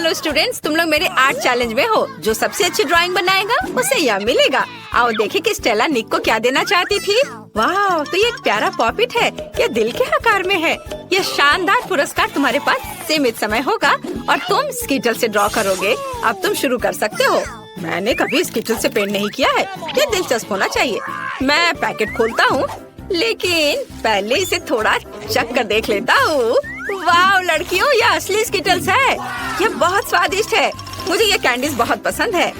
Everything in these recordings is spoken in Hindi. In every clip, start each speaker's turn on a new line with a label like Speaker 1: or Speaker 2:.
Speaker 1: हेलो स्टूडेंट्स, तुम लोग मेरे आर्ट चैलेंज में हो। जो सबसे अच्छी ड्राइंग बनाएगा उसे यह मिलेगा। आओ देखें कि स्टेला निक को क्या देना चाहती थी। वाह, तो ये एक प्यारा पॉपिट है। ये दिल के आकार में है। ये शानदार पुरस्कार तुम्हारे पास सीमित समय होगा और तुम स्कीटल से ड्रॉ करोगे। अब तुम शुरू कर सकते हो। मैंने कभी स्कीटल से पेंट नहीं किया है। ये दिलचस्प होना चाहिए। मैं पैकेट खोलता हूँ, लेकिन पहले इसे थोड़ा चख कर देख लेता हूँ। वाह लड़कियों, ये असली स्कीटल्स है। ये बहुत स्वादिष्ट है। मुझे ये कैंडीज बहुत पसंद है।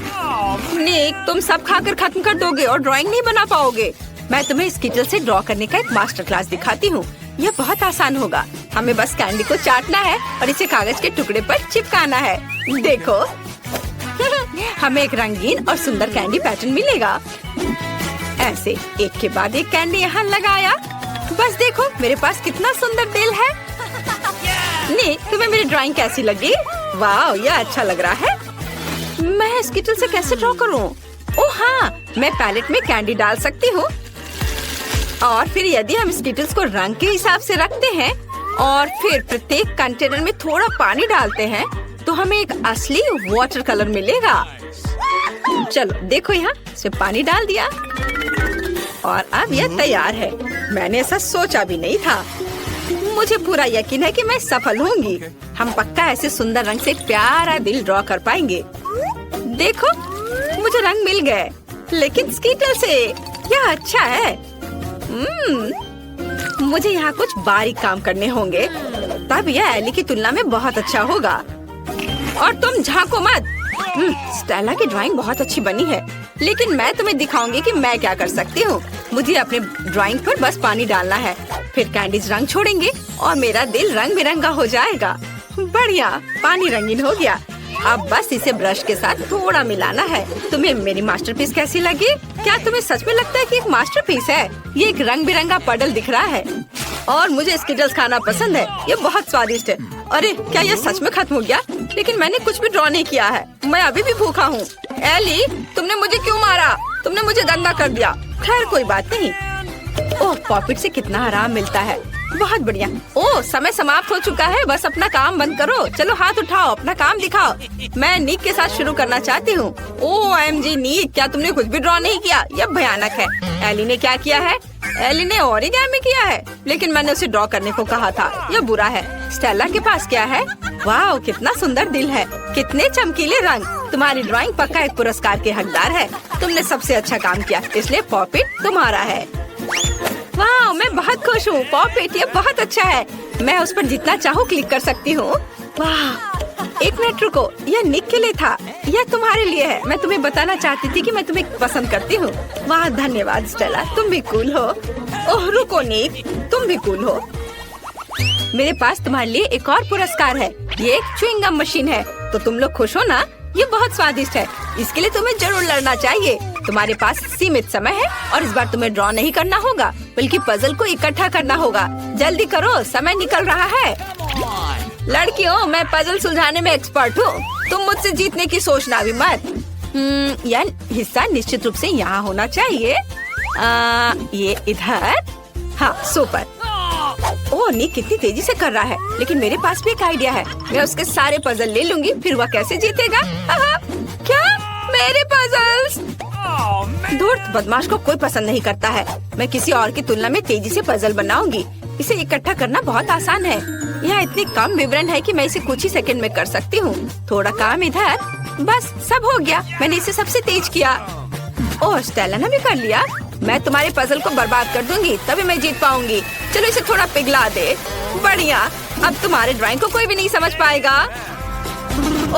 Speaker 1: निक, तुम सब खाकर खत्म कर दोगे और ड्राइंग नहीं बना पाओगे। मैं तुम्हें स्कीटल से ड्रॉ करने का एक मास्टर क्लास दिखाती हूँ। ये बहुत आसान होगा। हमें बस कैंडी को चाटना है और इसे कागज के टुकड़े पर चिपकाना है। देखो हमें एक रंगीन और सुंदर कैंडी पैटर्न मिलेगा। ऐसे एक के बाद एक कैंडी यहाँ लगाया। बस देखो मेरे पास कितना सुंदर दिल है। निक, तुम्हें मेरी ड्राइंग कैसी लगी? वाह, यह अच्छा लग रहा है। मैं स्कीटल से कैसे ड्रॉ करूं? ओह हाँ, मैं पैलेट में कैंडी डाल सकती हूँ। और फिर यदि हम स्कीटल्स को रंग के हिसाब से रखते हैं और फिर प्रत्येक कंटेनर में थोड़ा पानी डालते हैं, तो हमें एक असली वाटर कलर मिलेगा। चलो देखो, यहाँ इसमें पानी डाल दिया और अब यह तैयार है। मैंने ऐसा सोचा भी नहीं था। मुझे पूरा यकीन है कि मैं सफल होंगी। हम पक्का ऐसे सुंदर रंग से एक प्यारा दिल ड्रॉ कर पाएंगे। देखो मुझे रंग मिल गए, लेकिन स्कीटल से। यह अच्छा है। मुझे यहाँ कुछ बारीक काम करने होंगे, तब यह एली की तुलना में बहुत अच्छा होगा। और तुम झांको मत। स्टेला की ड्राइंग बहुत अच्छी बनी है, लेकिन मैं तुम्हें दिखाऊंगी कि मैं क्या कर सकती हूँ। मुझे अपने ड्राइंग पर बस पानी डालना है, फिर कैंडीज रंग छोड़ेंगे और मेरा दिल रंग बिरंगा हो जाएगा। बढ़िया, पानी रंगीन हो गया। अब बस इसे ब्रश के साथ थोड़ा मिलाना है। तुम्हें मेरी मास्टरपीस कैसी लगी? क्या तुम्हें सच में लगता है कि एक मास्टरपीस है? ये एक रंग बिरंगा पडल दिख रहा है और मुझे स्कीटल्स खाना पसंद है। ये बहुत स्वादिष्ट है। अरे क्या ये सच में खत्म हो गया? लेकिन मैंने कुछ भी ड्रॉ नहीं किया है। मैं अभी भी भूखा हूँ। एली, तुमने मुझे क्यों मारा? तुमने मुझे गंदा कर दिया। खैर कोई बात नहीं। ओह, पॉपिट से कितना आराम मिलता है। बहुत बढ़िया। ओह, समय समाप्त हो चुका है। बस अपना काम बंद करो। चलो हाथ उठाओ, अपना काम दिखाओ। मैं निक के साथ शुरू करना चाहती हूँ। ओह OMG निक, क्या तुमने कुछ भी ड्रॉ नहीं किया? यह भयानक है। एली ने क्या किया है? एली ने ओरिगामी किया है, लेकिन मैंने उसे ड्रॉ करने को कहा था। यह बुरा है। स्टेला के पास क्या है? वाह, कितना सुंदर दिल है। कितने चमकीले रंग। तुम्हारी ड्राइंग पक्का एक पुरस्कार के हकदार है। तुमने सबसे अच्छा काम किया, इसलिए पॉपिट तुम्हारा है। वाह, मैं बहुत खुश हूँ। पॉपिट ये बहुत अच्छा है। मैं उस पर जितना चाहूँ क्लिक कर सकती हूँ। वाह, एक मिनट रुको, यह निक के लिए था। यह तुम्हारे लिए है। मैं तुम्हें बताना चाहती थी कि मैं तुम्हें पसंद करती हूँ। वाह धन्यवाद स्टेला, तुम भी कूल हो। ओह रुको निक, तुम भी कूल हो। मेरे पास तुम्हारे लिए एक और पुरस्कार है। ये एक च्युइंग गम मशीन है। तो तुम लोग खुश हो ना? ये बहुत स्वादिष्ट है। इसके लिए तुम्हें जरूर लड़ना चाहिए। तुम्हारे पास सीमित समय है और इस बार तुम्हें ड्रॉ नहीं करना होगा, बल्कि पजल को इकट्ठा करना होगा। जल्दी करो, समय निकल रहा है। लड़कियों, मैं पजल सुलझाने में एक्सपर्ट हूँ। तुम मुझसे जीतने की सोचना भी मत। यह हिस्सा निश्चित रूप से यहाँ होना चाहिए। ये इधर। हाँ, सुपर। ओह निक कितनी तेजी से कर रहा है, लेकिन मेरे पास भी एक आइडिया है। मैं उसके सारे पजल ले लूंगी, फिर वह कैसे जीतेगा? क्या मेरे पजल्स? धूर्त बदमाश को कोई पसंद नहीं करता है। मैं किसी और की तुलना में तेजी से पजल बनाऊंगी। इसे इकट्ठा करना बहुत आसान है। यहाँ इतने कम विवरण है कि मैं इसे कुछ ही सेकंड में कर सकती हूँ। थोड़ा काम इधर, बस सब हो गया। मैंने इसे सबसे तेज किया। ओह, स्टेला ने भी कर लिया। मैं तुम्हारे पजल को बर्बाद कर दूंगी, तभी मैं जीत पाऊंगी। चलो इसे थोड़ा पिघला दे। बढ़िया, अब तुम्हारे ड्राइंग को कोई भी नहीं समझ पाएगा।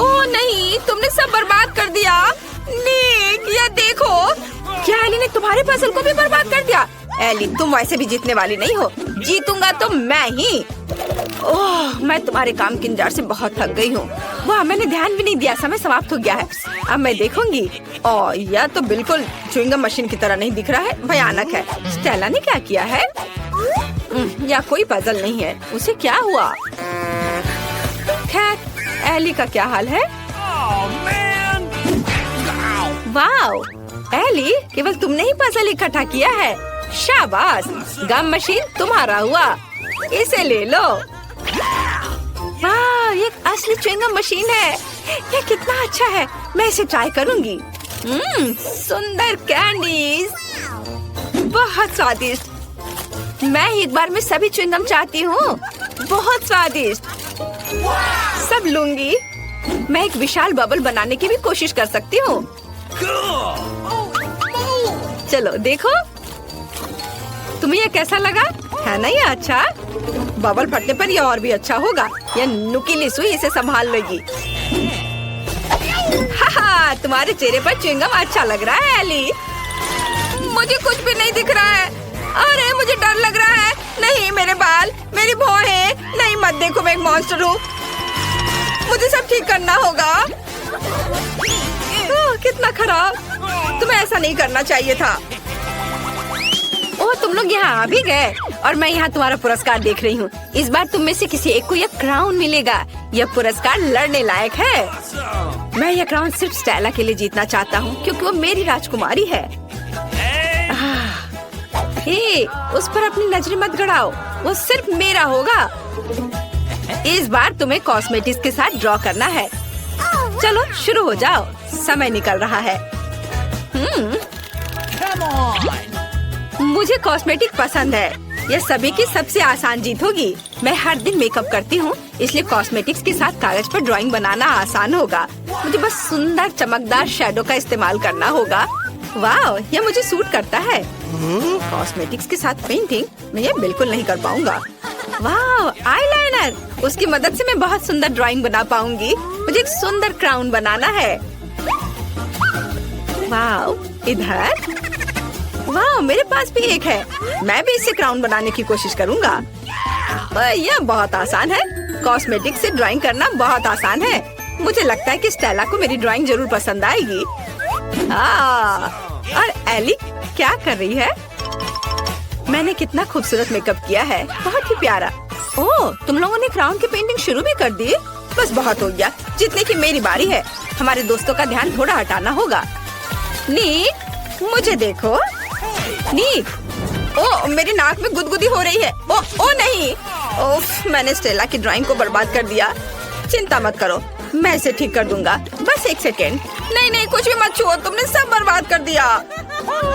Speaker 1: ओह नहीं, तुमने सब बर्बाद कर दिया। निक, ये देखो। क्या एली ने तुम्हारे पजल को भी बर्बाद कर दिया? एली, तुम वैसे भी जीतने वाली नहीं हो। जीतूंगा तो मैं ही। ओह, मैं तुम्हारे काम के इंतजार से बहुत थक गई हूँ। वाह, मैंने ध्यान भी नहीं दिया। समय समाप्त हो गया है। अब मैं देखूंगी। ओह, यह तो बिल्कुल च्युइंग गम मशीन की तरह नहीं दिख रहा है। भयानक है। स्टेला ने क्या किया है? या कोई पजल नहीं है। उसे क्या हुआ? खैर, एली का क्या हाल है? वाओ, एली, केवल तुमने ही पजल इकट्ठा किया है। शाबाश, गम मशीन तुम्हारा हुआ। इसे ले लो। वाह, ये एक असली च्युइंगम मशीन है। ये कितना अच्छा है, मैं इसे ट्राई करूंगी। सुंदर कैंडीज, बहुत स्वादिष्ट। मैं एक बार में सभी च्युइंगम चाहती हूँ, बहुत स्वादिष्ट। सब लूंगी। मैं एक विशाल बबल बनाने की भी कोशिश कर सकती हूँ। चलो देखो, तुम्हें ये कैसा लगा? है ना ये अच्छा? बबल फटने पर ये और भी अच्छा होगा। ये नुकीली सुई इसे संभाल लेगी। हाहा, तुम्हारे चेहरे पर च्युइंगम अच्छा लग रहा है एली। मुझे कुछ भी नहीं दिख रहा है। अरे मुझे डर लग रहा है। नहीं, मेरे बाल, मेरी भौहें। नहीं मत देखो, मैं एक मॉन्स्टर हूँ। मुझे सब ठीक करना होगा। कितना खराब, तुम्हें ऐसा नहीं करना चाहिए था। ओह, तुम लोग यहाँ आ भी गए और मैं यहाँ तुम्हारा पुरस्कार देख रही हूँ। इस बार तुम में से किसी एक को यह क्राउन मिलेगा। यह पुरस्कार लड़ने लायक है। मैं यह क्राउन सिर्फ स्टेला के लिए जीतना चाहता हूँ क्योंकि वो मेरी राजकुमारी है। हे, उस पर अपनी नजरें मत गड़ाओ, वो सिर्फ मेरा होगा। इस बार तुम्हें कॉस्मेटिक्स के साथ ड्रॉ करना है। चलो शुरू हो जाओ, समय निकल रहा है। मुझे कॉस्मेटिक पसंद है। यह सभी की सबसे आसान जीत होगी। मैं हर दिन मेकअप करती हूँ, इसलिए कॉस्मेटिक्स के साथ कागज पर ड्राइंग बनाना आसान होगा। मुझे बस सुंदर चमकदार शैडो का इस्तेमाल करना होगा। वाह, यह मुझे सूट करता है। कॉस्मेटिक्स के साथ पेंटिंग मैं ये बिल्कुल नहीं कर पाऊंगा। वाह, आईलाइनर, उसकी मदद से मैं बहुत सुंदर ड्राइंग बना पाऊंगी। मुझे एक सुंदर क्राउन बनाना है। वाह, इधर, वाह, मेरे पास भी एक है। मैं भी इससे क्राउन बनाने की कोशिश करूंगा। यह बहुत आसान है। कॉस्मेटिक से ड्राइंग करना बहुत आसान है। मुझे लगता है कि स्टेला को मेरी ड्राइंग जरूर पसंद आएगी। और एली क्या कर रही है? मैंने कितना खूबसूरत मेकअप किया है, बहुत ही प्यारा। ओह, तुम लोगों ने क्राउन की पेंटिंग शुरू भी कर दी? बस बहुत हो गया, जितने की मेरी बारी है। हमारे दोस्तों का ध्यान थोड़ा हटाना होगा। नीक, मुझे देखो। नीक, ओह, मेरी नाक में गुदगुदी हो रही है। ओ नहीं, ओफ, मैंने स्टेला की ड्राइंग को बर्बाद कर दिया। चिंता मत करो, मैं इसे ठीक कर दूंगा। बस एक सेकेंड। नहीं, कुछ भी मत छुओ, तुमने सब बर्बाद कर दिया।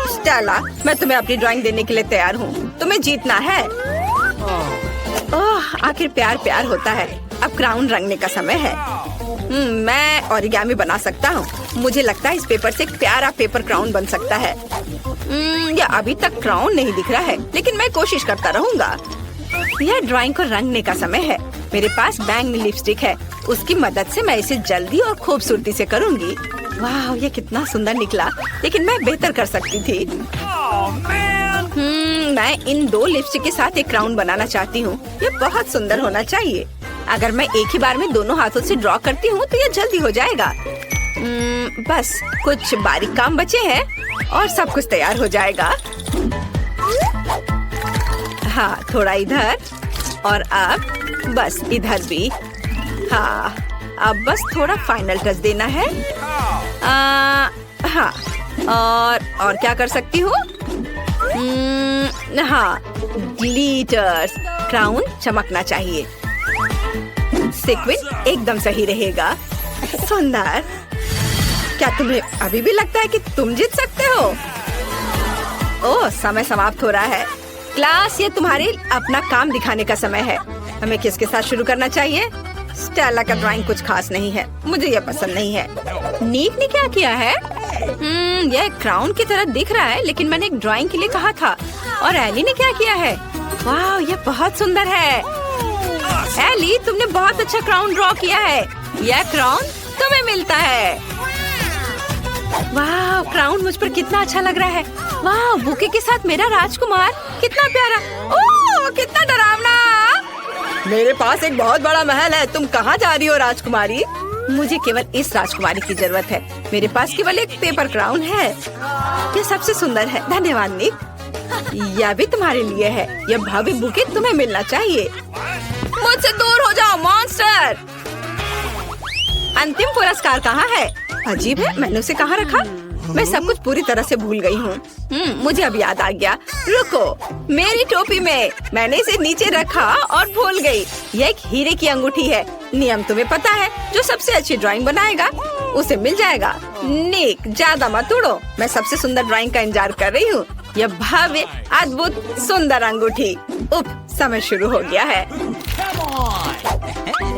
Speaker 1: स्टेला, मैं तुम्हें अपनी ड्राइंग देने के लिए तैयार हूँ। तुम्हें जीतना है। ओह, आखिर प्यार प्यार होता है। अब क्राउन रंगने का समय है। मैं ओरिगामी बना सकता हूँ। मुझे लगता है इस पेपर से एक प्यारा पेपर क्राउन बन सकता है। यह अभी तक क्राउन नहीं दिख रहा है, लेकिन मैं कोशिश करता रहूंगा। यह ड्राइंग को रंगने का समय है। मेरे पास बैंगनी लिपस्टिक है, उसकी मदद से मैं इसे जल्दी और खूबसूरती से करूंगी। वाह, ये कितना सुंदर निकला, लेकिन मैं बेहतर कर सकती थी। मैं इन दो लिपस्टिक के साथ एक क्राउन बनाना चाहती हूँ। ये बहुत सुंदर होना चाहिए। अगर मैं एक ही बार में दोनों हाथों से ड्रॉ करती हूँ तो ये जल्दी हो जाएगा। बस कुछ बारीक काम बचे हैं और सब कुछ तैयार हो जाएगा। हाँ, थोड़ा इधर और अब बस इधर भी। हाँ, अब बस थोड़ा फाइनल टच देना है। हाँ, और क्या कर सकती हूँ? हाँ, ग्लिटर्स। क्राउन चमकना चाहिए। सीक्वेंस एकदम सही रहेगा। सुंदर। क्या तुम्हें अभी भी लगता है कि तुम जीत सकते हो? ओह, समय समाप्त हो रहा है। क्लास, ये तुम्हारे अपना काम दिखाने का समय है। हमें किसके साथ शुरू करना चाहिए? स्टेला का ड्राइंग कुछ खास नहीं है, मुझे ये पसंद नहीं है। नीक ने क्या किया है? यह क्राउन की तरह दिख रहा है, लेकिन मैंने एक ड्राइंग के लिए कहा था। और एली ने क्या किया है? वाह, यह बहुत सुंदर है। एली, तुमने बहुत अच्छा क्राउन ड्रॉ किया है। यह क्राउन तुम्हें मिलता है। वाह, क्राउन मुझ पर कितना अच्छा लग रहा है। वाह, बुके के साथ मेरा राजकुमार, कितना प्यारा। ओह, कितना डरावना। मेरे पास एक बहुत बड़ा महल है। तुम कहाँ जा रही हो राजकुमारी? मुझे केवल इस राजकुमारी की जरूरत है। मेरे पास केवल एक पेपर क्राउन है। ये सबसे सुंदर है। धन्यवाद निक। यह भी तुम्हारे लिए है। यह भव्य बुके तुम्हें मिलना चाहिए। मुझसे दूर हो जाओ मॉन्स्टर। अंतिम पुरस्कार कहाँ है? अजीब है, मैंने उसे कहाँ रखा? मैं सब कुछ पूरी तरह से भूल गई हूँ। मुझे अब याद आ गया। रुको, मेरी टोपी में मैंने इसे नीचे रखा और भूल गई। यह एक हीरे की अंगूठी है। नियम तुम्हें पता है, जो सबसे अच्छी ड्राइंग बनाएगा उसे मिल जाएगा। निक, ज्यादा मत उड़ो। मैं सबसे सुंदर ड्राइंग का इंतजार कर रही हूँ। यह भव्य, अद्भुत, सुंदर अंगूठी। समय शुरू हो गया है।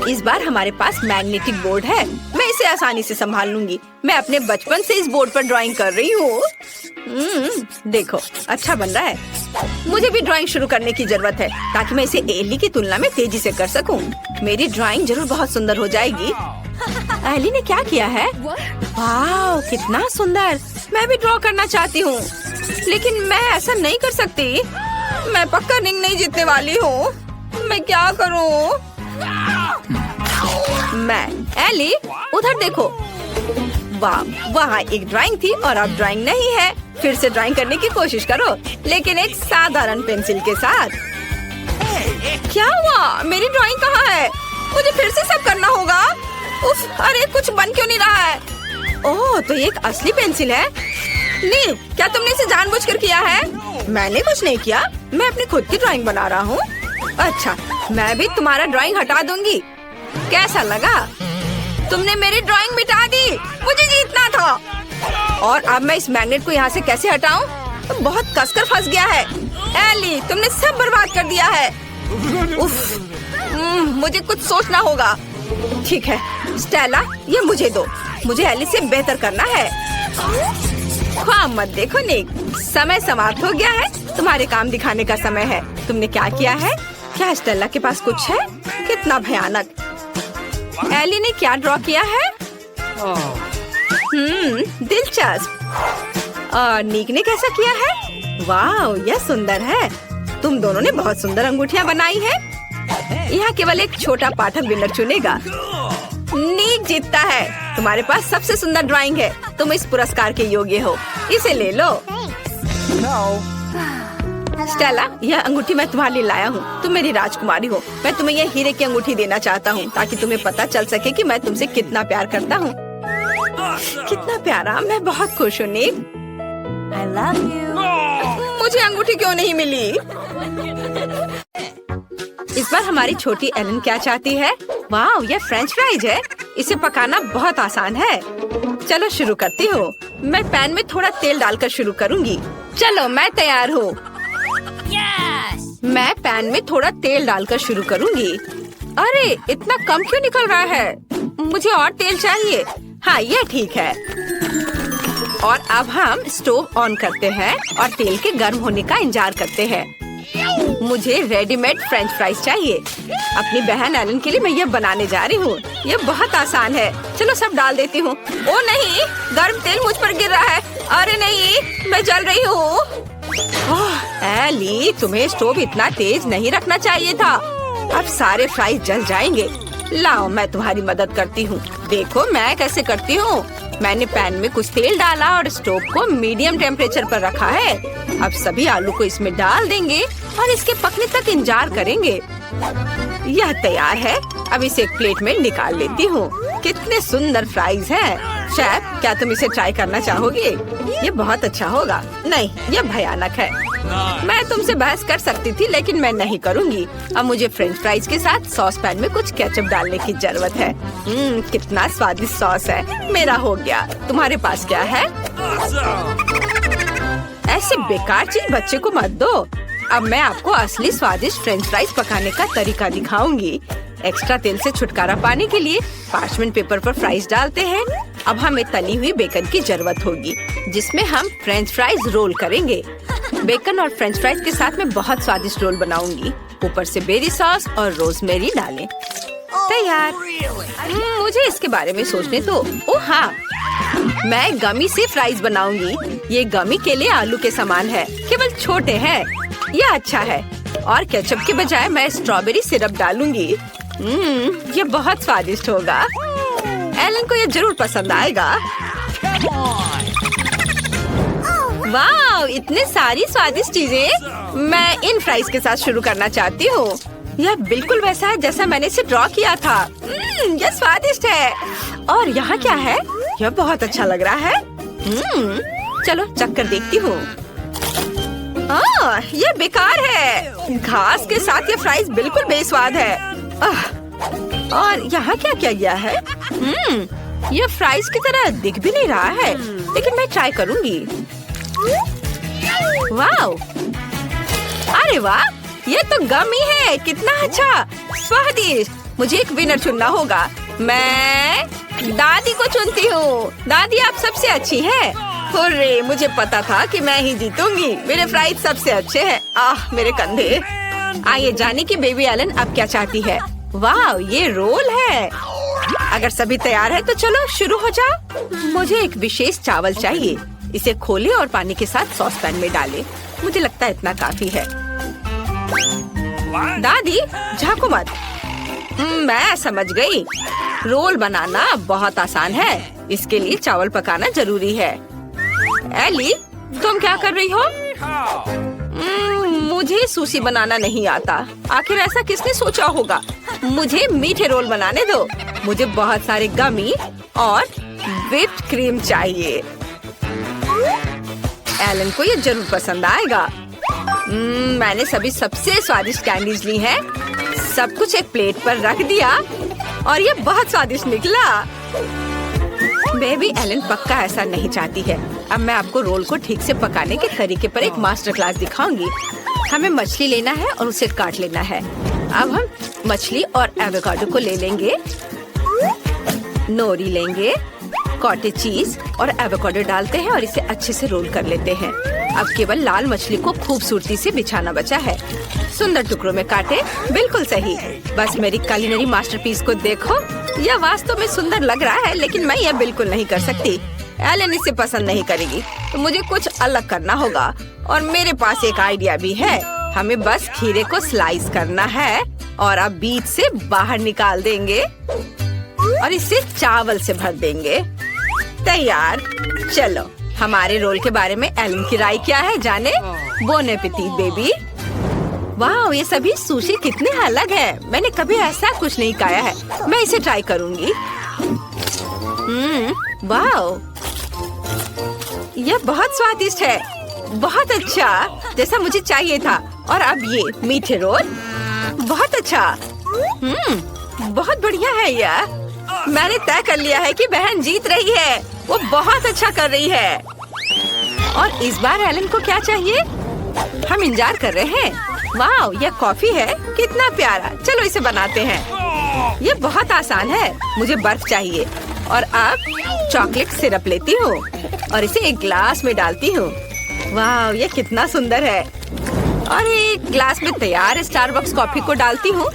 Speaker 1: इस बार हमारे पास मैग्नेटिक बोर्ड है। मैं इसे आसानी से संभाल लूंगी। मैं अपने बचपन से इस बोर्ड पर ड्राइंग कर रही हूँ। देखो, अच्छा बन रहा है। मुझे भी ड्राइंग शुरू करने की जरूरत है ताकि मैं इसे एली की तुलना में तेजी से कर सकूं। मेरी ड्राइंग जरूर बहुत सुंदर हो जाएगी। एली ने क्या किया है? वाह, कितना सुंदर। मैं भी ड्रॉ करना चाहती हूँ, लेकिन मैं ऐसा नहीं कर सकती। मैं पक्का रिंग नहीं जीतने वाली हूँ। मैं क्या करूँ? एली, उधर देखो। वाह, वहाँ एक ड्राइंग थी और अब ड्राइंग नहीं है। फिर से ड्राइंग करने की कोशिश करो, लेकिन एक साधारण पेंसिल के साथ। क्या हुआ? मेरी ड्राइंग कहाँ है? मुझे फिर से सब करना होगा। उफ, अरे कुछ बन क्यों नहीं रहा है? ओह, तो ये एक असली पेंसिल है। नी, क्या तुमने इसे जानबूझकर किया है? मैंने कुछ नहीं किया। मैं अपनी खुद की ड्राइंग बना रहा हूँ। अच्छा, मैं भी तुम्हारा ड्राइंग हटा दूंगी। कैसा लगा? तुमने मेरी ड्राइंग मिटा दी। मुझे जीतना था। और अब मैं इस मैग्नेट को यहाँ से कैसे हटाऊं? तो बहुत कसकर फंस गया है। एली, तुमने सब बर्बाद कर दिया है। उफ, मुझे कुछ सोचना होगा। ठीक है स्टेला, ये मुझे दो। मुझे एली से बेहतर करना है। ख्वाब मत देखो निक, समय समाप्त हो गया है। तुम्हारे काम दिखाने का समय है। तुमने क्या किया है? क्या स्टेला के पास कुछ है? कितना भयानक। एली ने क्या ड्रॉ किया है? दिलचस्प। और निक ने कैसा किया है? वाह, यह सुंदर है। तुम दोनों ने बहुत सुंदर अंगूठियाँ बनाई है। यहाँ केवल एक छोटा पाठक विनर चुनेगा। निक जीतता है। तुम्हारे पास सबसे सुंदर ड्राइंग है। तुम इस पुरस्कार के योग्य हो। इसे ले लो। स्टेला, यह अंगूठी मैं तुम्हारे लिए लाया हूँ। तुम मेरी राजकुमारी हो। मैं तुम्हें यह हीरे की अंगूठी देना चाहता हूँ ताकि तुम्हें पता चल सके कि मैं तुमसे कितना प्यार करता हूँ। कितना प्यारा। मैं बहुत खुश हूँ निक। I love you. मुझे अंगूठी क्यों नहीं मिली? इस बार हमारी छोटी एलन क्या चाहती है? वाह, यह फ्रेंच फ्राइज है। इसे पकाना बहुत आसान है। चलो शुरू करती हूँ। मैं पैन में थोड़ा तेल डालकर शुरू करूँगी। चलो, मैं तैयार हूँ। मैं पैन में थोड़ा तेल डालकर शुरू करूँगी। अरे, इतना कम क्यों निकल रहा है? मुझे और तेल चाहिए। हाँ, ये ठीक है। और अब हम स्टोव ऑन करते हैं और तेल के गर्म होने का इंतजार करते हैं। मुझे रेडीमेड फ्रेंच फ्राइज चाहिए। अपनी बहन एलन के लिए मैं यह बनाने जा रही हूँ। यह बहुत आसान है। चलो सब डाल देती हूँ। ओ नहीं, गर्म तेल मुझ पर गिर रहा है। अरे नहीं, मैं जल रही हूँ। एली, तुम्हें स्टोव इतना तेज नहीं रखना चाहिए था। अब सारे फ्राइज जल जाएंगे। लाओ, मैं तुम्हारी मदद करती हूँ। देखो मैं कैसे करती हूँ। मैंने पैन में कुछ तेल डाला और स्टोव को मीडियम टेम्परेचर पर रखा है। अब सभी आलू को इसमें डाल देंगे और इसके पकने तक इंतजार करेंगे। यह तैयार है। अब इसे एक प्लेट में निकाल लेती हूँ। कितने सुंदर फ्राइज हैं। शेफ, क्या तुम इसे ट्राई करना चाहोगे? ये बहुत अच्छा होगा। नहीं, यह भयानक है। मैं तुमसे बहस कर सकती थी, लेकिन मैं नहीं करूँगी। अब मुझे फ्रेंच फ्राइज के साथ सॉस पैन में कुछ केचप डालने की जरूरत है। कितना स्वादिष्ट सॉस है। मेरा हो गया। तुम्हारे पास क्या है? ऐसे बेकार चीज बच्चे को मत दो। अब मैं आपको असली स्वादिष्ट फ्रेंच फ्राइज पकाने का तरीका दिखाऊंगी। एक्स्ट्रा तेल से छुटकारा पाने के लिए पार्चमेंट पेपर पर फ्राइज डालते हैं। अब हमें तली हुई बेकन की जरूरत होगी, जिसमें हम फ्रेंच फ्राइज रोल करेंगे। बेकन और फ्रेंच फ्राइज के साथ मैं बहुत स्वादिष्ट रोल बनाऊंगी। ऊपर से बेरी सॉस और रोजमेरी डालें। तैयार। मुझे इसके बारे में सोचने दो। ओह हाँ, मैं गमी से फ्राइज बनाऊंगी। ये गमी के लिए आलू के समान है, केवल छोटे हैं। यह अच्छा है। और केचप के बजाय मैं स्ट्रॉबेरी सिरप डालूंगी। ये बहुत स्वादिष्ट होगा। एलन को ये जरूर पसंद आएगा। वाह, इतने सारी स्वादिष्ट चीजें। मैं इन फ्राइज के साथ शुरू करना चाहती हूँ। यह बिल्कुल वैसा है जैसा मैंने इसे ड्रॉ किया था। यह स्वादिष्ट है। और यहाँ क्या है? यह बहुत अच्छा लग रहा है। चलो चक्कर देखती हूँ। ये बेकार है। घास के साथ ये फ्राइज बिल्कुल बेस्वाद है। और यहाँ क्या क्या गया है? ये फ्राइज की तरह दिख भी नहीं रहा है, लेकिन मैं ट्राई करूंगी। वाह! अरे वाह, ये तो गमी है। कितना अच्छा, स्वादिष्ट। मुझे एक विनर चुनना होगा। मैं दादी को चुनती हूँ। दादी आप सबसे अच्छी है। हुर्रे, मुझे पता था कि मैं ही जीतूंगी। मेरे फ्राइज सबसे अच्छे हैं। मेरे कंधे। आइए जाने की बेबी एलन अब क्या चाहती है। वाह, ये रोल है। अगर सभी तैयार है तो चलो शुरू हो जाओ। मुझे एक विशेष चावल चाहिए। इसे खोले और पानी के साथ सॉस पैन में डालें। मुझे लगता है इतना काफी है। दादी झाँको मत। मैं समझ गई। रोल बनाना बहुत आसान है। इसके लिए चावल पकाना जरूरी है। एली, तुम क्या कर रही हो? मुझे सुशी बनाना नहीं आता। आखिर ऐसा किसने सोचा होगा? मुझे मीठे रोल बनाने दो। मुझे बहुत सारे गमी और व्हिप्ड क्रीम चाहिए। एलन को ये जरूर पसंद आएगा। मैंने सभी सबसे स्वादिष्ट कैंडीज ली हैं। सब कुछ एक प्लेट पर रख दिया और ये बहुत स्वादिष्ट निकला। बेबी एलन पक्का ऐसा नहीं चाहती है। अब मैं आपको रोल को ठीक से पकाने के तरीके पर एक मास्टर क्लास दिखाऊंगी। हमें मछली लेना है और उसे काट लेना है। अब हम मछली और एवोकाडो को ले लेंगे। नोरी लेंगे, कॉटेज चीज और एवोकाडो डालते हैं और इसे अच्छे से रोल कर लेते हैं। अब केवल लाल मछली को खूबसूरती से बिछाना बचा है। सुंदर टुकड़ों में काटे। बिल्कुल सही। बस मेरी कुलिनरी मास्टरपीस को देखो। यह वास्तव में सुंदर लग रहा है, लेकिन मैं यह बिल्कुल नहीं कर सकती। एलन इसे पसंद नहीं करेगी, तो मुझे कुछ अलग करना होगा। और मेरे पास एक आइडिया भी है। हमें बस खीरे को स्लाइस करना है और अब बीच से बाहर निकाल देंगे और इसे चावल से भर देंगे। तैयार। चलो, हमारे रोल के बारे में एलन की राय क्या है जाने। Bone appétit baby. वाह, ये सभी सुशी कितने अलग है। मैंने कभी ऐसा कुछ नहीं खाया है। मैं इसे ट्राई करूंगी। वाह, यह बहुत स्वादिष्ट है। बहुत अच्छा, जैसा मुझे चाहिए था। और अब ये मीठे रोल। बहुत अच्छा। बहुत बढ़िया है यह। मैंने तय कर लिया है कि बहन जीत रही है। वो बहुत अच्छा कर रही है। और इस बार एलन को क्या चाहिए? हम इंतजार कर रहे हैं। वाह, यह कॉफी है। कितना प्यारा। चलो इसे बनाते हैं। ये बहुत आसान है। मुझे बर्फ चाहिए और अब चॉकलेट सिरप लेती हूँ और इसे एक ग्लास में डालती हूँ। वाह, ये कितना सुंदर है। और एक ग्लास में तैयार स्टारबक्स कॉफी को डालती हूँ।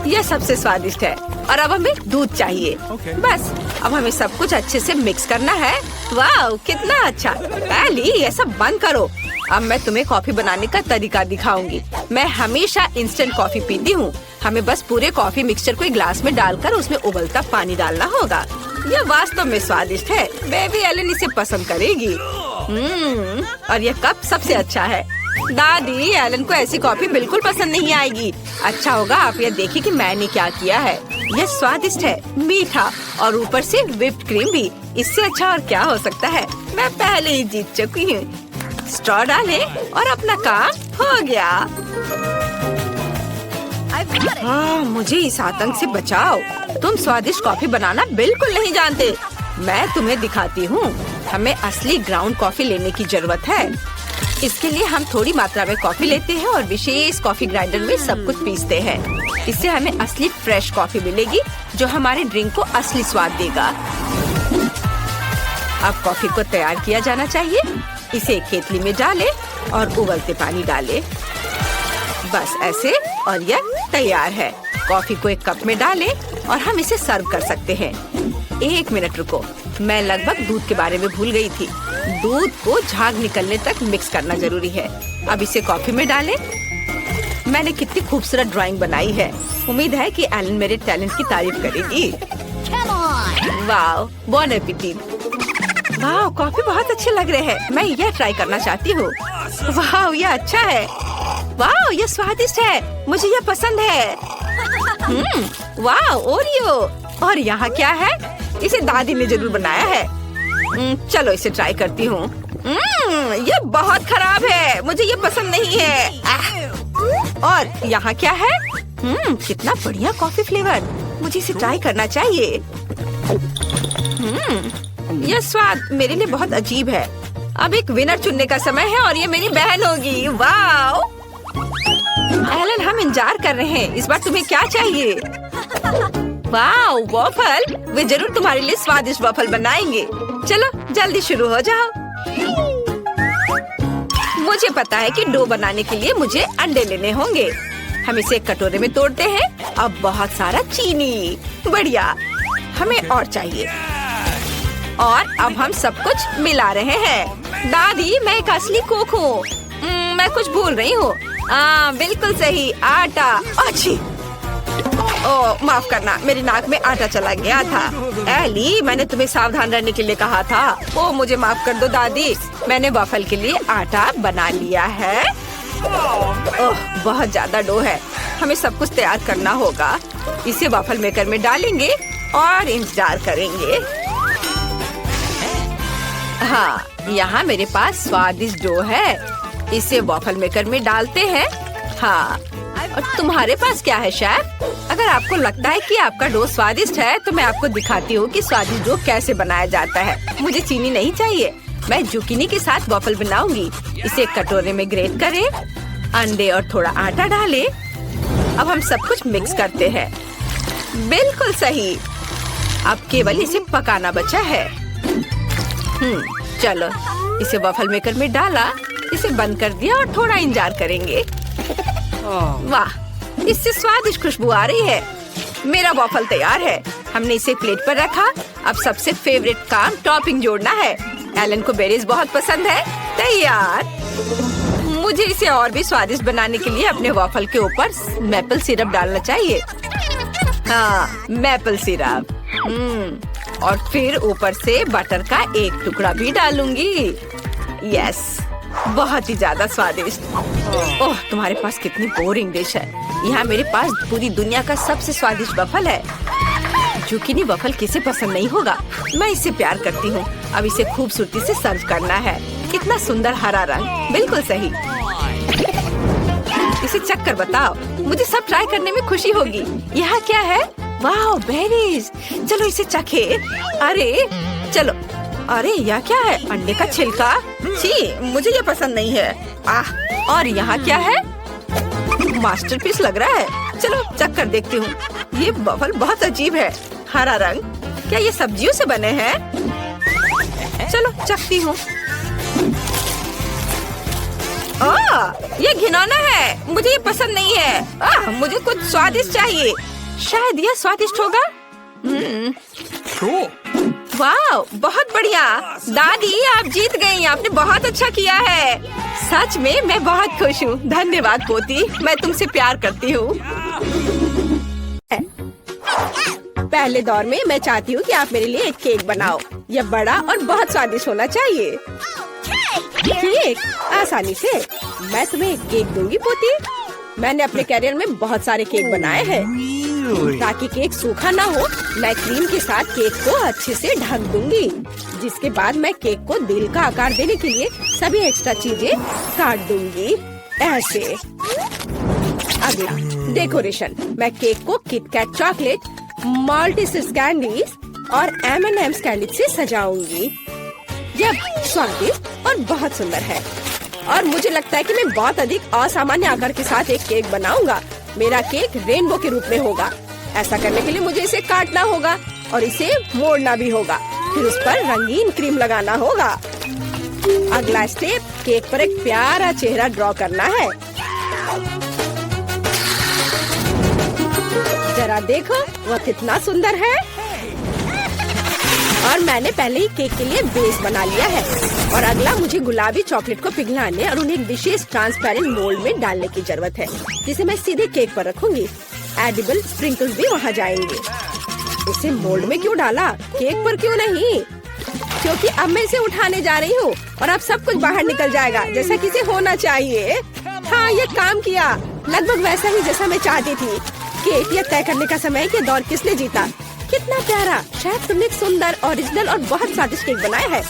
Speaker 1: यह सबसे स्वादिष्ट है। और अब हमें दूध चाहिए। बस अब हमें सब कुछ अच्छे से मिक्स करना है। वाह, कितना अच्छा। एली, ये सब बंद करो। अब मैं तुम्हें कॉफी बनाने का तरीका दिखाऊंगी। मैं हमेशा इंस्टेंट कॉफी पीती हूँ। हमें बस पूरे कॉफी मिक्सचर को एक ग्लास में डालकर उसमें उबलता पानी डालना होगा। यह वास्तव में स्वादिष्ट है। बेबी एलन इसे पसंद करेगी। और यह कप सबसे अच्छा है। दादी, एलन को ऐसी कॉफी बिल्कुल पसंद नहीं आएगी। अच्छा होगा आप यह देखिए कि मैंने क्या किया है। यह स्वादिष्ट है, मीठा और ऊपर से व्हिप्ड क्रीम भी। इससे अच्छा और क्या हो सकता है। मैं पहले ही जीत चुकी हूँ। स्ट्रॉ डालें और अपना काम हो गया। मुझे इस आतंक से बचाओ। तुम स्वादिष्ट कॉफी बनाना बिल्कुल नहीं जानते। मैं तुम्हें दिखाती हूँ। हमें असली ग्राउंड कॉफी लेने की जरूरत है। इसके लिए हम थोड़ी मात्रा में कॉफी लेते हैं और विशेष कॉफी ग्राइंडर में सब कुछ पीसते हैं। इससे हमें असली फ्रेश कॉफी मिलेगी जो हमारे ड्रिंक को असली स्वाद देगा। अब कॉफी को तैयार किया जाना चाहिए। इसे एक केतली में डालें और उबलते पानी डालें। बस ऐसे और यह तैयार है। कॉफी को एक कप में डालें और हम इसे सर्व कर सकते हैं। 1 मिनट रुको, मैं लगभग दूध के बारे में भूल गई थी। दूध को झाग निकलने तक मिक्स करना जरूरी है। अब इसे कॉफी में डालें। मैंने कितनी खूबसूरत ड्राइंग बनाई है। उम्मीद है कि एलन मेरे टैलेंट की तारीफ करेगी। वाह, बोन एपेटिट। वाह, कॉफी बहुत अच्छे लग रहे हैं। मैं यह ट्राई करना चाहती हूँ। वाह, यह अच्छा है। वाह, यह स्वादिष्ट है। मुझे यह पसंद है। वाह, ओरियो। और यहाँ क्या है? इसे दादी ने जरूर बनाया है। चलो इसे ट्राई करती हूँ। ये बहुत खराब है, मुझे ये पसंद नहीं है। और यहाँ क्या है? कितना बढ़िया कॉफी फ्लेवर, मुझे इसे ट्राई करना चाहिए। यह स्वाद मेरे लिए बहुत अजीब है। अब एक विनर चुनने का समय है और ये मेरी बहन होगी। वाओ एलन, हम इंतजार कर रहे हैं। इस बार तुम्हें क्या चाहिए? वाओ वॉफल, वे जरूर तुम्हारे लिए स्वादिष्ट वॉफल बनाएंगे। चलो जल्दी शुरू हो जाओ। मुझे पता है कि डो बनाने के लिए मुझे अंडे लेने होंगे। हम इसे एक कटोरे में तोड़ते हैं। अब बहुत सारा चीनी, बढ़िया, हमें और चाहिए। और अब हम सब कुछ मिला रहे हैं। दादी, मैं एक असली कुक हूँ। मैं कुछ भूल रही हूँ। बिल्कुल सही, आटा। अच्छी, ओह माफ करना, मेरी नाक में आटा चला गया था। एली, मैंने तुम्हें सावधान रहने के लिए कहा था। ओह मुझे माफ कर दो दादी, मैंने वॉफल के लिए आटा बना लिया है। ओह बहुत ज्यादा डो है, हमें सब कुछ तैयार करना होगा। इसे वॉफल मेकर में डालेंगे और इंतजार करेंगे। हाँ, यहाँ मेरे पास स्वादिष्ट डो है। इसे वॉफल मेकर में डालते हैं। हाँ, और तुम्हारे पास क्या है शेफ? अगर आपको लगता है कि आपका डो स्वादिष्ट है तो मैं आपको दिखाती हूँ कि स्वादिष्ट डो कैसे बनाया जाता है। मुझे चीनी नहीं चाहिए, मैं जुकीनी के साथ वॉफल बनाऊंगी। इसे एक कटोरे में ग्रेट करें, अंडे और थोड़ा आटा डालें। अब हम सब कुछ मिक्स करते हैं। बिल्कुल सही, अब केवल इसे पकाना बचा है। चलो इसे वॉफल मेकर में डाला, इसे बंद कर दिया और थोड़ा इंतजार करेंगे। वाह, इससे स्वादिष्ट खुशबू आ रही है। मेरा वॉफल तैयार है। हमने इसे प्लेट पर रखा। अब सबसे फेवरेट काम टॉपिंग जोड़ना है। एलन को बेरीज बहुत पसंद है। तैयार। मुझे इसे और भी स्वादिष्ट बनाने के लिए अपने वॉफल के ऊपर मैपल सिरप डालना चाहिए। हाँ, मैपल सिरप। और फिर ऊपर से बटर का एक टुकड़ा भी डालूंगी। यस, बहुत ही ज्यादा स्वादिष्ट। ओह, तुम्हारे पास कितनी बोरिंग डिश है। यहाँ मेरे पास पूरी दुनिया का सबसे स्वादिष्ट वॉफल है। जुकीनी वॉफल किसे पसंद नहीं होगा। मैं इससे प्यार करती हूँ। अब इसे खूबसूरती से सर्व करना है। कितना सुंदर हरा रंग, बिल्कुल सही। इसे चख कर बताओ, मुझे सब ट्राई करने में खुशी होगी। यहाँ क्या है? वाह, बेरीज। चलो इसे चखे। अरे चलो, अरे यह क्या है? अंडे का छिलका। छी, मुझे ये पसंद नहीं है। और यहाँ क्या है? मास्टरपीस लग रहा है। चलो चख कर देखती हूँ। ये वॉफल बहुत अजीब है। हरा रंग, क्या ये सब्जियों से बने हैं? चलो चखती हूँ। ये घिनौना है, मुझे ये पसंद नहीं है। मुझे कुछ स्वादिष्ट चाहिए। शायद यह स्वादिष्ट होगा। वाह, बहुत बढ़िया। दादी, आप जीत गई। आपने बहुत अच्छा किया है। सच में मैं बहुत खुश हूँ। धन्यवाद पोती, मैं तुमसे प्यार करती हूँ। पहले दौर में मैं चाहती हूँ कि आप मेरे लिए एक केक बनाओ। यह बड़ा और बहुत स्वादिष्ट होना चाहिए। केक आसानी से। मैं तुम्हें एक केक दूंगी पोती। मैंने अपने कैरियर में बहुत सारे केक बनाए हैं। ताकि केक सूखा ना हो, मैं क्रीम के साथ केक को अच्छे से ढक दूंगी। जिसके बाद मैं केक को दिल का आकार देने के लिए सभी एक्स्ट्रा चीजें काट दूंगी। ऐसे। अगला डेकोरेशन। मैं केक को किटकैट चॉकलेट, मल्टीसिस कैंडीज और M&M's कैंडीज से सजाऊंगी। यह स्वादिष्ट और बहुत सुंदर है। और मुझे लगता है कि मैं बहुत अधिक असामान्य आकार के साथ एक केक बनाऊंगा। मेरा केक रेनबो के रूप में होगा। ऐसा करने के लिए मुझे इसे काटना होगा और इसे मोड़ना भी होगा। फिर उस पर रंगीन क्रीम लगाना होगा। अगला स्टेप, केक पर एक प्यारा चेहरा ड्रॉ करना है। जरा देखो, वह कितना सुंदर है। और मैंने पहले ही केक के लिए बेस बना लिया है। और अगला मुझे गुलाबी चॉकलेट को पिघलाने और उन्हें एक विशेष ट्रांसपेरेंट मोल्ड में डालने की जरूरत है, जिसे मैं सीधे केक पर रखूंगी। एडिबल स्प्रिंकल्स भी वहाँ जाएंगे। इसे मोल्ड में क्यों डाला, केक पर क्यों नहीं? क्योंकि अब मैं इसे उठाने जा रही हूँ और अब सब कुछ बाहर निकल जाएगा जैसा कि इसे होना चाहिए। हाँ, ये काम किया, लगभग वैसा ही जैसा मैं चाहती थी। केक, यह तय करने का समय है कि दौर किसने जीता। कितना प्यारा। शायद तुमने एक सुंदर, ओरिजिनल और बहुत स्वादिष्ट केक बनाया है।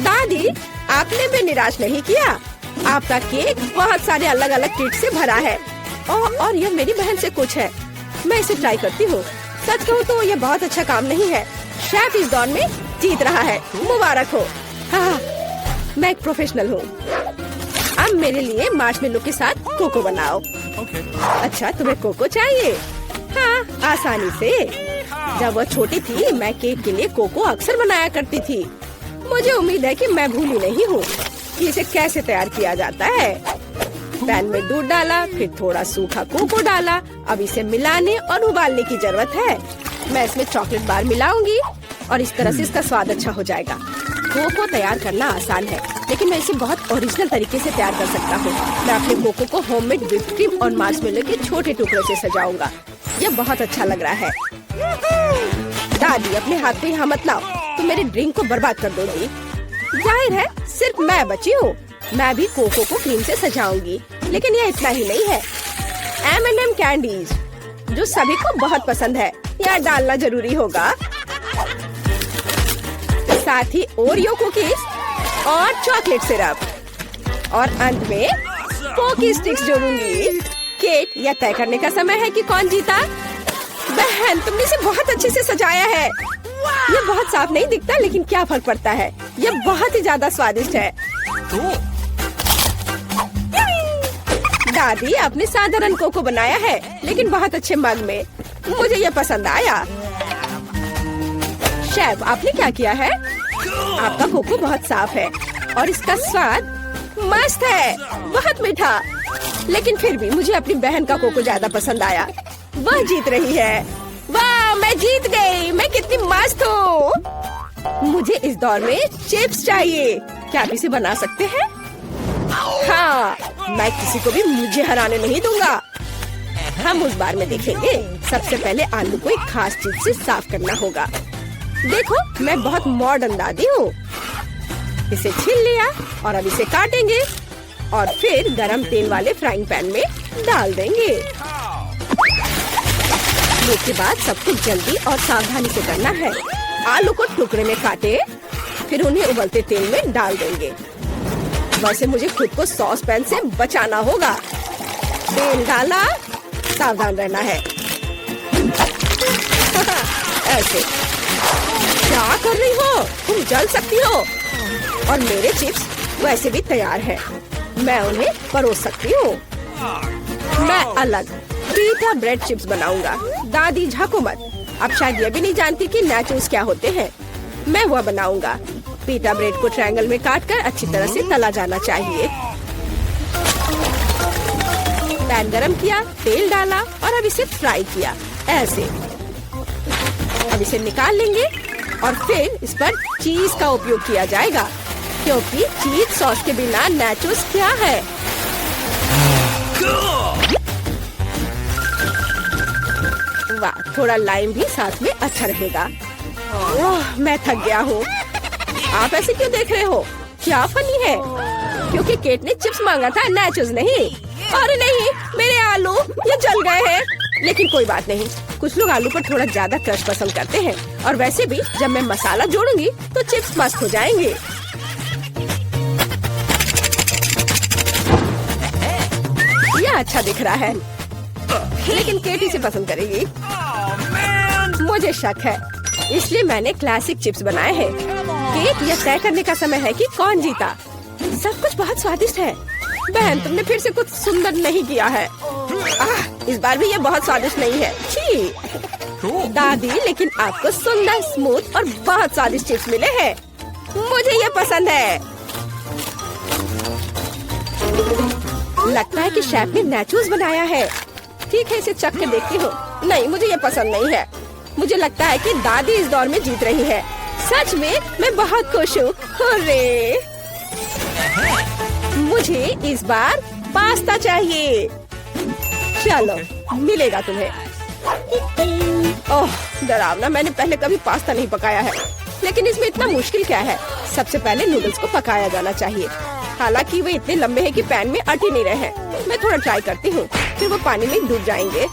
Speaker 1: दादी, आपने भी निराश नहीं किया। आपका केक बहुत सारे अलग अलग ट्रीट से भरा है। और यह मेरी बहन से कुछ है। मैं इसे ट्राई करती हूँ। सच कहूँ तो यह बहुत अच्छा काम नहीं है। शेफ इस दौर में जीत रहा है। मुबारक हो। हाँ, मैं एक प्रोफेशनल हूँ। अब मेरे लिए मार्शमेलो के साथ कोको बनाओ। अच्छा, तुम्हें कोको चाहिए? हाँ, आसानी से। जब वह छोटी थी मैं केक के लिए कोको अक्सर बनाया करती थी। मुझे उम्मीद है कि मैं भूली नहीं हूँ कि इसे कैसे तैयार किया जाता है। पैन में दूध डाला, फिर थोड़ा सूखा कोको डाला। अब इसे मिलाने और उबालने की जरूरत है। मैं इसमें चॉकलेट बार मिलाऊंगी और इस तरह से इसका स्वाद अच्छा हो जाएगा। कोको तैयार करना आसान है, लेकिन मैं इसे बहुत ओरिजिनल तरीके से तैयार कर सकता हूँ। मैं अपने कोको को होममेड व्हिप्ड क्रीम और मार्शमेलो के छोटे टुकड़ों से सजाऊंगा। यह बहुत अच्छा लग रहा है। दादी, अपने हाथ पे यहाँ मत लाओ, तुम मेरे ड्रिंक को बर्बाद कर दोगी। जाहिर है सिर्फ मैं बची हूँ। मैं भी कोको को क्रीम से सजाऊंगी, लेकिन यह इतना ही नहीं है। M&M कैंडीज, जो सभी को बहुत पसंद है, यह डालना जरूरी होगा। साथ ही ओरियो कुकीज और चॉकलेट सिरप और अंत में पोकी स्टिक्स जोड़ूंगी। केट, यह तय करने का समय है कि कौन जीता। बहन, तुमने इसे बहुत अच्छे से सजाया है। यह बहुत साफ नहीं दिखता, लेकिन क्या फर्क पड़ता है। यह बहुत ही ज्यादा स्वादिष्ट है। दादी, आपने साधारण कोको बनाया है, लेकिन बहुत अच्छे मग में। मुझे यह पसंद आया। शेफ, आपने क्या किया है? आपका कोको बहुत साफ है और इसका स्वाद मस्त है, बहुत मीठा। लेकिन फिर भी मुझे अपनी बहन का कोको ज्यादा पसंद आया। वह जीत रही है। वाह, मैं जीत गई। मैं कितनी मस्त हूँ। मुझे इस दौर में चिप्स चाहिए। क्या आप इसे बना सकते हैं? हाँ, मैं किसी को भी मुझे हराने नहीं दूंगा। हम उस बार में देखेंगे। सबसे पहले आलू को एक खास चीज से साफ करना होगा। देखो, मैं बहुत मॉडर्न दादी हूँ। इसे छील लिया और अब इसे काटेंगे और फिर गरम तेल वाले फ्राइंग पैन में डाल देंगे। इसके बाद सब कुछ जल्दी और सावधानी से करना है। आलू को टुकड़े में काटे, फिर उन्हें उबलते तेल में डाल देंगे। वैसे मुझे खुद को सॉस पैन से बचाना होगा। तेल डाला, सावधान रहना है। ऐसे क्या कर रही हो? तुम जल सकती हो। और मेरे चिप्स वैसे भी तैयार हैं। मैं उन्हें परोस सकती हूँ। मैं अलग पीटा ब्रेड चिप्स बनाऊंगा। दादी, झाको मत। अब शायद ये भी नहीं जानती कि नाचोस क्या होते हैं। मैं वह बनाऊंगा। पीटा ब्रेड को ट्रायंगल में काटकर अच्छी तरह से तला जाना चाहिए। पैन गरम किया, तेल डाला और अब इसे फ्राई किया। ऐसे अब इसे निकाल लेंगे और फिर इस पर चीज का उपयोग किया जाएगा, क्योंकि चीज सॉस के बिना नाचोस क्या है। वाह, थोड़ा लाइम भी साथ में अच्छा रहेगा। ओह, मैं थक गया हूँ। आप ऐसे क्यों देख रहे हो? क्या फनी है? क्योंकि केट ने चिप्स मांगा था, नाचोस नहीं। अरे नहीं, मेरे आलू ये जल गए हैं। लेकिन कोई बात नहीं, कुछ लोग आलू पर थोड़ा ज्यादा क्रश पसंद करते हैं। और वैसे भी जब मैं मसाला जोड़ूंगी तो चिप्स मस्त हो जाएंगे। यह अच्छा दिख रहा है, लेकिन केट इसे पसंद करेगी। मुझे शक है, इसलिए मैंने क्लासिक चिप्स बनाए हैं। केट, यह तय करने का समय है कि कौन जीता। सब कुछ बहुत स्वादिष्ट है। बहन, तुमने फिर से कुछ सुंदर नहीं किया है। इस बार भी ये बहुत स्वादिष्ट नहीं है। छी। दादी, लेकिन आपको सुंदर, स्मूथ और बहुत स्वादिष्ट चिप्स मिले हैं। मुझे ये पसंद है। लगता है कि शेफ ने नाचोस बनाया है। ठीक है, इसे चख के देखती हूँ। नहीं, मुझे ये पसंद नहीं है। मुझे लगता है कि दादी इस दौर में जीत रही है। सच में मैं बहुत खुश हूँ। हुर्रे! मुझे इस बार पास्ता चाहिए। चलो, मिलेगा तुम्हें। ओह, डरावना। मैंने पहले कभी पास्ता नहीं पकाया है, लेकिन इसमें इतना मुश्किल क्या है? सबसे पहले नूडल्स को पकाया जाना चाहिए। हालांकि वे इतने लंबे हैं कि पैन में अट ही नहीं रहे। मैं थोड़ा ट्राई करती हूँ, फिर वो पानी में डूब जाएंगे।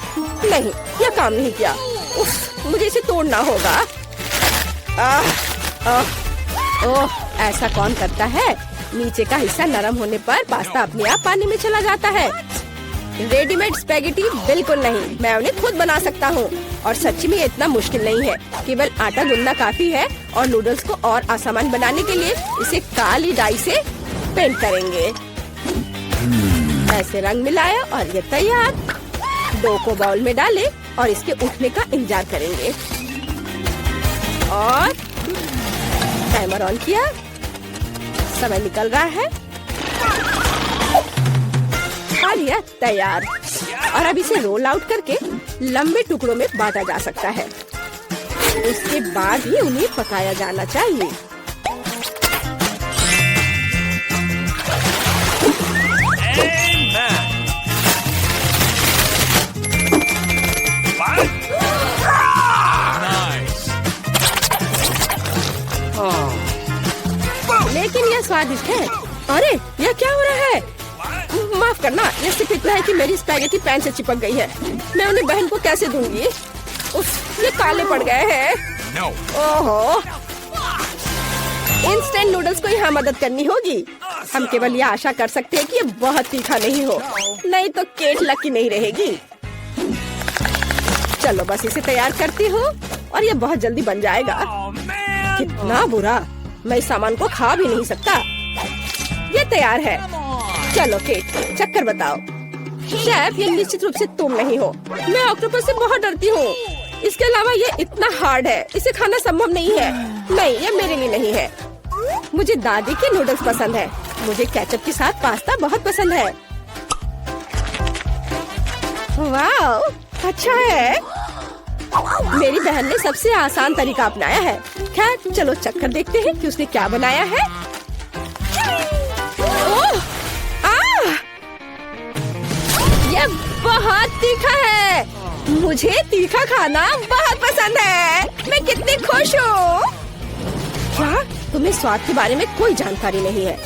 Speaker 1: नहीं, यह काम नहीं किया। उफ, मुझे इसे तोड़ना होगा। ओह, ऐसा कौन करता है? नीचे का हिस्सा नरम होने पर पास्ता अपने आप पानी में चला जाता है। रेडीमेड स्पैगेटी बिल्कुल नहीं, मैं उन्हें खुद बना सकता हूँ। और सच्ची में इतना मुश्किल नहीं है, केवल आटा गूंदना काफी है। और नूडल्स को और आसान बनाने के लिए इसे काली डाई से पेंट करेंगे। ऐसे रंग मिलाया और ये तैयार। डो को बाउल में डालें और इसके उठने का इंतजार करेंगे। और टाइमर ऑन किया, समय निकल रहा है और यह तैयार। और अब इसे रोल आउट करके लंबे टुकड़ों में बांटा जा सकता है। उसके बाद ही उन्हें पकाया जाना चाहिए। लेकिन यह स्वादिष्ट है। अरे यह क्या हो रहा है? माफ करना, यह सिर्फ इतना है कि मेरी स्पैगेटी पैन से चिपक गई है। मैं उन्हें बहन को कैसे दूंगी? उफ, ये काले पड़ गए हैं। ओहो, इंस्टेंट नूडल्स को यहाँ मदद करनी होगी। हम केवल यह आशा कर सकते हैं कि ये बहुत तीखा नहीं हो, नहीं तो केट लकी नहीं रहेगी। चलो बस इसे तैयार करती हूँ और ये बहुत जल्दी बन जाएगा। कितना बुरा, मैं इस सामान को खा भी नहीं सकता। ये तैयार है। चलो केट, चक्कर बताओ। शेफ, ये निश्चित रूप से तुम नहीं हो। मैं ऑक्टोपस से बहुत डरती हूँ। इसके अलावा ये इतना हार्ड है, इसे खाना संभव नहीं है। नहीं, ये मेरे लिए नहीं है। मुझे दादी के नूडल्स पसंद है। मुझे केचप के साथ पास्ता बहुत पसंद है। वाह, अच्छा है। मेरी बहन ने सबसे आसान तरीका अपनाया है। खैर, चलो चक्कर देखते हैं कि उसने क्या बनाया है। ओह, यह बहुत तीखा है। मुझे तीखा खाना बहुत पसंद है। मैं कितनी खुश हूँ। क्या तुम्हें स्वाद के बारे में कोई जानकारी नहीं है?